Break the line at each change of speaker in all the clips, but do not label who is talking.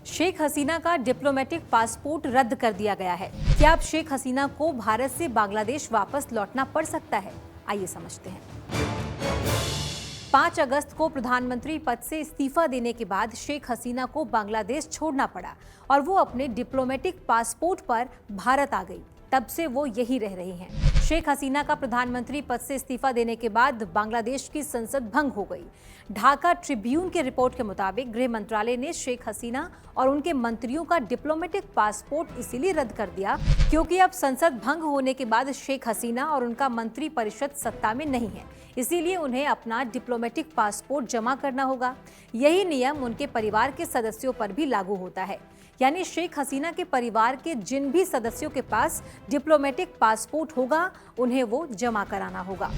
शेख हसीना का diplomatic passport रद्द कर दिया गया है। क्या अब शेख हसीना को भारत से बांग्लादेश वापस लौटना पड़ सकता है? आइए समझते हैं। 5 अगस्त को प्रधानमंत्री पद से इस्तीफा देने के बाद शेख हसीना को बांग्लादेश छोड़ना पड़ा और वो अपने डिप्लोमेटिक पासपोर्ट पर भारत आ गई। तब से वो यही रह रही हैं। शेख हसीना का प्रधानमंत्री पद से इस्तीफा देने के बाद बांग्लादेश की संसद भंग हो गई। ढाका ट्रिब्यून की रिपोर्ट के मुताबिक गृह मंत्रालय ने शेख हसीना और उनके मंत्रियों का डिप्लोमेटिक पासपोर्ट इसीलिए रद्द कर दिया क्योंकि अब संसद भंग होने के बाद शेख हसीना और उनका मंत्री परिषद सत्ता में नहीं है। इसीलिए उन्हें अपना डिप्लोमेटिक पासपोर्ट जमा करना होगा। यही नियम उनके परिवार के सदस्यों पर भी लागू होता है, यानी शेख हसीना के परिवार के जिन भी सदस्यों के पास डिप्लोमेटिक पासपोर्ट होगा उन्हें वो जमा कराना होगा।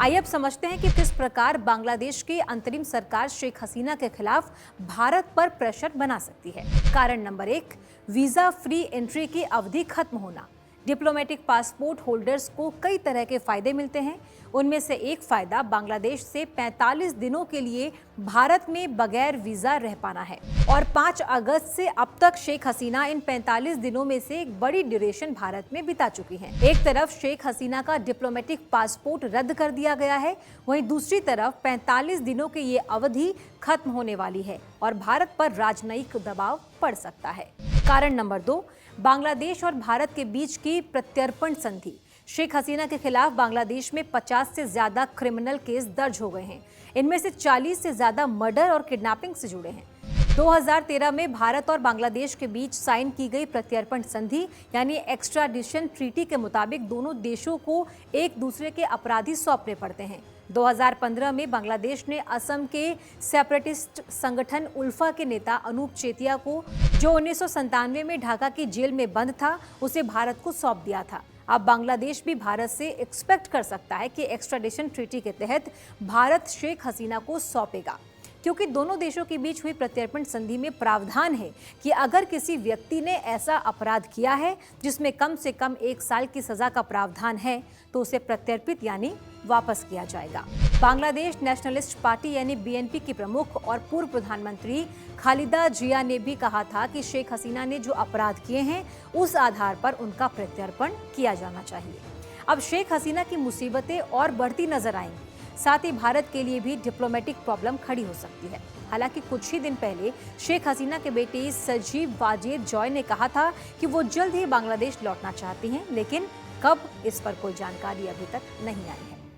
आइए अब समझते हैं कि किस प्रकार बांग्लादेश की अंतरिम सरकार शेख हसीना के खिलाफ भारत पर प्रेशर बना सकती है। कारण नंबर 1, वीजा फ्री एंट्री की अवधि खत्म होना। डिप्लोमेटिक पासपोर्ट होल्डर्स को कई तरह के फायदे मिलते हैं। उनमें से एक फायदा बांग्लादेश से 45 दिनों के लिए भारत में बगैर वीजा रह पाना है और 5 अगस्त से अब तक शेख हसीना इन 45 दिनों में से एक बड़ी ड्यूरेशन भारत में बिता चुकी हैं। एक तरफ शेख हसीना का डिप्लोमेटिक पासपोर्ट रद्द कर दिया गया है, वहीं दूसरी तरफ 45 दिनों की ये अवधि खत्म होने वाली है और भारत पर राजनयिक दबाव पड़ सकता है। कारण नंबर 2, बांग्लादेश और भारत के बीच की प्रत्यर्पण संधि। शेख हसीना के खिलाफ बांग्लादेश में 50 से ज्यादा क्रिमिनल केस दर्ज हो गए हैं। इनमें से 40 से ज्यादा मर्डर और किडनैपिंग से जुड़े हैं। 2013 में भारत और बांग्लादेश के बीच साइन की गई प्रत्यर्पण संधि यानी एक्स्ट्राडिशन ट्रीटी के मुताबिक दोनों देशों को एक दूसरे के अपराधी सौंपने पड़ते हैं। 2015 में बांग्लादेश ने असम के सेपरेटिस्ट संगठन उल्फा के नेता अनूप चेतिया को, जो 1997 में ढाका की जेल में बंद था, उसे भारत को सौंप दिया था। अब बांग्लादेश भी भारत से एक्सपेक्ट कर सकता है कि एक्स्ट्राडिशन ट्रीटी के तहत भारत शेख हसीना को सौंपेगा, क्योंकि दोनों देशों के बीच हुई प्रत्यर्पण संधि में प्रावधान है कि अगर किसी व्यक्ति ने ऐसा अपराध किया है जिसमें कम से कम 1 साल की सजा का प्रावधान है तो उसे प्रत्यर्पित यानी वापस किया जाएगा। बांग्लादेश नेशनलिस्ट पार्टी यानी बीएनपी की प्रमुख और पूर्व प्रधानमंत्री खालिदा जिया ने भी कहा था कि शेख हसीना ने जो अपराध किए हैं उस आधार पर उनका प्रत्यर्पण किया जाना चाहिए। अब शेख हसीना की मुसीबतें और बढ़ती नजर आएंगी, साथ ही भारत के लिए भी डिप्लोमेटिक प्रॉब्लम खड़ी हो सकती है। हालांकि कुछ ही दिन पहले शेख हसीना के बेटे सजीब वाजिद जॉय ने कहा था कि वो जल्द ही बांग्लादेश लौटना चाहती हैं, लेकिन कब, इस पर कोई जानकारी अभी तक नहीं आई है।